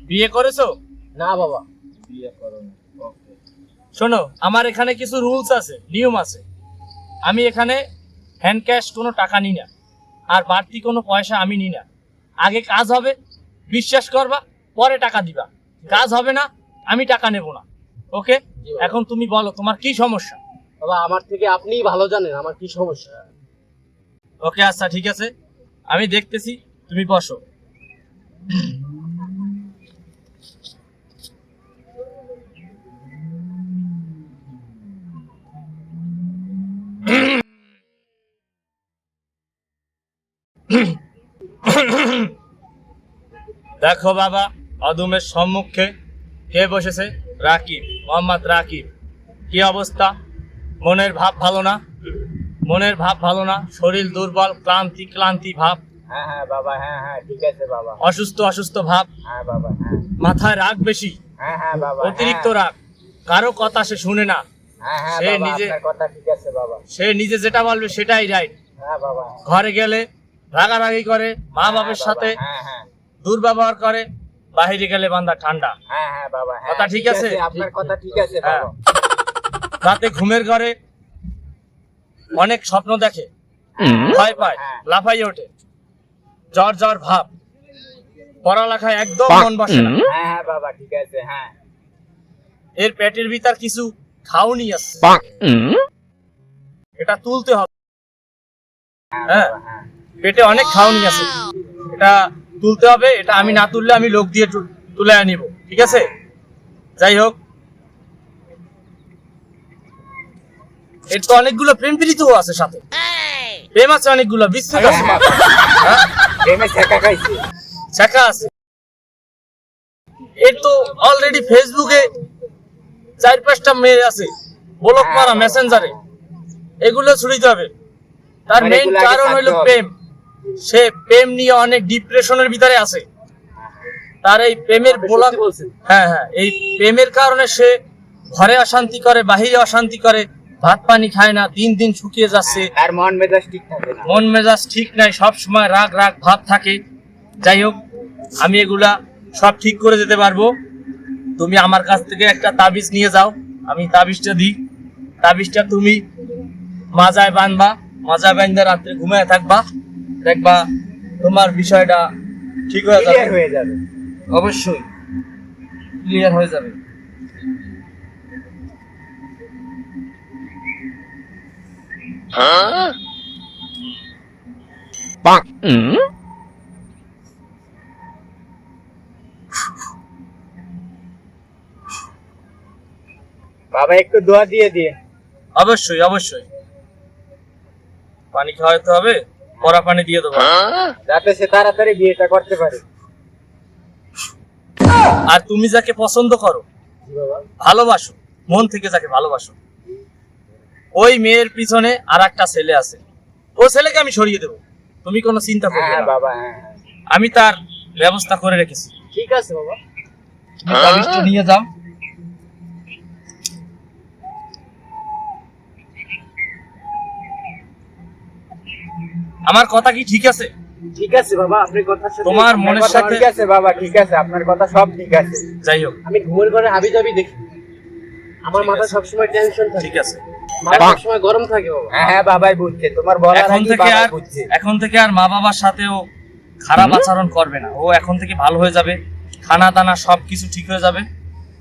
বিয়ে করেছো? না বাবা, বিয়ে করোনি। ওকে, শোনো, আমার এখানে কিছু রুলস আছে, নিয়ম আছে। আমি এখানে হ্যান্ড ক্যাশ কোনো টাকা নিই না, আর বাড়তি কোনো পয়সা আমি নিই না। আগে কাজ হবে, বিশ্বাস করবা, পরে টাকা দিবা। কাজ হবে না, আমি টাকা নেব না। ওকে? জি বাবা। এখন তুমি বলো তোমার কি সমস্যা। বাবা আমার থেকে আপনিই ভালো জানেন আমার কি সমস্যা। ওকে, আচ্ছা ঠিক আছে, আমি দেখতেছি। তুমি বসো। দেখো বাবা, অদমের সম্মুখে কে বসেছে? রাকিব, মোহাম্মদ রাকিব। কি অবস্থা? মনের ভাব ভালো না? মনের ভাব ভালো না, শরীর দুর্বল, ক্লান্তি ক্লান্তি ভাব, হ্যাঁ হ্যাঁ বাবা, হ্যাঁ হ্যাঁ ঠিক আছে বাবা। অসুস্থ অসুস্থ ভাব, হ্যাঁ বাবা, হ্যাঁ মাথায় রাগ বেশি, হ্যাঁ হ্যাঁ বাবা, অতিরিক্ত রাগ, কারো কথা সে শুনে না। হ্যাঁ হ্যাঁ সে বাবা, নিজে- আপনার কথা ঠিক আছে বাবা। সে নিজে যেটা বলবে সেটাই রাইট। হ্যাঁ বাবা, ঘরে গেলে রাগারাগি করে, মা বাবার হ্যাঁ সাথে বাবা, হ্যাঁ হ্যাঁ দুর্ব্যবহার করে, বাহিরে গেলে বান্দা ঠান্ডা। হ্যাঁ হ্যাঁ বাবা, হ্যাঁ, কথা ঠিক আছে? আপনার কথা ঠিক আছে হ্যাঁ। বাবা। রাতে ঘুমের ঘরে অনেক স্বপ্ন দেখে, ভয় পায়, হ্যাঁ। লাফাইয়ে ওঠে, জ্বর জ্বর ভাব, পড়ালেখায় একদম মন বসে না। হ্যাঁ হ্যাঁ বাবা ঠিক আছে, হ্যাঁ এর পেটের ভিতর কিছু খাওনি আছে, এটা তুলতে হবে। হ্যাঁ, বাবা, হ্যাঁ পেটে অনেক খাওনি আছে, এটা তুলতে হবে। এটা আমি না তুললে আমি লোক দিয়ে তুলে আনিব, ঠিক আছে? যাই হোক, এর তো অনেকগুলো প্রেম প্রীতিও আছে সাথে, প্রেম আছে অনেকগুলো, বিস্তৃত আছে, হ্যাঁ, প্রেমে ছেঁকা খাইছে। শাখা আছে। এর তো অলরেডি ফেসবুকে 4-5টা মেয়ে আছে, ব্লক মারা, মেসেঞ্জারে, এগুলো ছুড়িতে হবে। তার মানে মেইন এগুলো আগে কারণ হলো ছাড়তে হবে। প্রেম। সে প্রেম নিয়ে অনেক ডিপ্রেশনের ভিতরে আছে। তার এই প্রেমের আপনি ব্লক, সত্যি বলছেন। হ্যাঁ হ্যাঁ, এই প্রেমের কারণে সে ঘরে অশান্তি করে, বাহিরে অশান্তি করে, ভাত পানি খায় না, দিন দিন শুকিয়ে যাচ্ছে, আর মন মেজাজ ঠিক থাকে না। মন মেজাজ ঠিক নাই, সব সময় রাগ রাগ ভাব থাকে। যাই হোক, আমি এগুলা সব ঠিক করে দিতে পারবো। তুমি আমার কাছ থেকে একটা তাবিজ নিয়ে যাও, আমি তাবিজটা দিই। তাবিজটা তুমি মাজায় বাঁধবা, মাজায় বাঁধতে রাত্রে ঘুমায় থাকবা, দেখবা তোমার বিষয়টা ঠিক হয়ে যাবে। ক্লিয়ার হয়ে যাবে। অবশ্যই ক্লিয়ার হয়ে যাবে। বাবা একটু দোয়া দিয়ে দিয়ে, অবশ্যই অবশ্যই, পানি খাওয়াতে হবে, পরা পানি দিয়ে দেবো। যাতে সে তাড়াতাড়ি বিয়েটা করতে পারে। আর তুমি যাকে পছন্দ করো, জি বাবা। ভালোবাসো, মন থেকে যাকে ভালোবাসো, ওই মেয়ের পিছনে আর একটা ছেলে আছে, ও ছেলেকে আমি সরিয়ে দেবো, তুমি কোনো চিন্তা করবে হ্যাঁ না। বাবা, হ্যাঁ হ্যাঁ আমি তার ব্যবস্থা করে রেখেছি। ঠিক আছে বাবা। তুমি তাবিজটা নিয়ে যাও। আমার কথা কি ঠিক আছে? ঠিক আছে বাবা, আপনার কথা সাথে তোমার আপনার মনের কথা সাথে- ঠিক আছে বাবা, ঠিক আছে, আপনার কথা সব ঠিক আছে। যাই হোক, আমি ঘুমের ঘরে হাবি জাবি দেখি, আমার ঠিক মাথা আছে। সবসময় টেনশন থাকে, ঠিক আছে। মাথা সবসময় গরম থাকে বাবা। হ্যাঁ হ্যাঁ বাবাই বুঝছে, তোমার বলার এখন আগেই থেকে বাবাই আর বুঝছে। এখন থেকে আর মা বাবার সাথেও খারাপ আচরণ করবে না। ও এখন থেকে ভালো হয়ে যাবে, খানা দানা সবকিছু ঠিক হয়ে যাবে।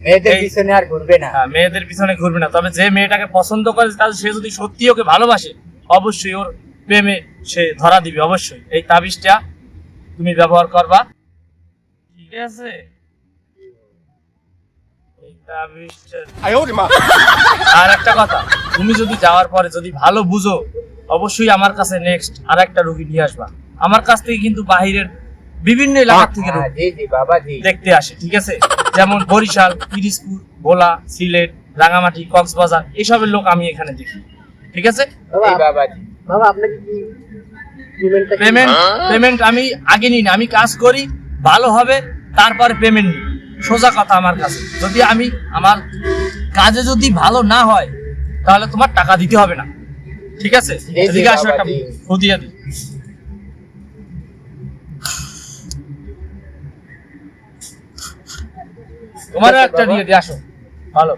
মেয়েদের এই- পিছনে আর ঘুরবে না। হ্যাঁ, মেয়েদের পিছনে ঘুরবে না। তবে যে মেয়েটাকে পছন্দ করে, তাহলে সে যদি সত্যি ওকে ভালোবাসে, অবশ্যই ওর প্রেমে সে ধরা দিবে। অবশ্যই এই তাবিজটা তুমি ব্যবহার করবা, ঠিক আছে? এই তাবিজটা। আর একটা কথা, তুমি যদি যাওয়ার পরে যদি ভালো বুঝো, অবশ্যই আমার কাছে নেক্সট আর একটা রুগী নিয়ে আসবা। আমার কাছ থেকে কিন্তু বাহিরের বিভিন্ন এলাকা থেকে হ্যাঁ, রোগী জি জি বাবা জি। দেখতে আসে, ঠিক আছে? যেমন বরিশাল, পিরিজপুর, ভোলা, সিলেট, রাঙামাটি, কক্সবাজার, এসবের লোক আমি এখানে দেখি, ঠিক আছে? এই বাবা জি। বাবা আপনাকে কি পেমেন্টটা পেমেন্ট আমি আগে নিই না, আমি কাজ করি, ভালো হবে, তারপরে পেমেন্ট নিই। সোজা কথা আমার কাছে, যদি আমি আমার কাজে যদি ভালো না হয়, তাহলে তোমার টাকা দিতে হবে না, ঠিক আছে? জি, জি, এদিকে আসো, বাবা, একটা জি। ফু দিয়ে দিই। তোমারও ঠিক আছে একটা বাবা। দিয়ে দিয়ে আসো। ভালো।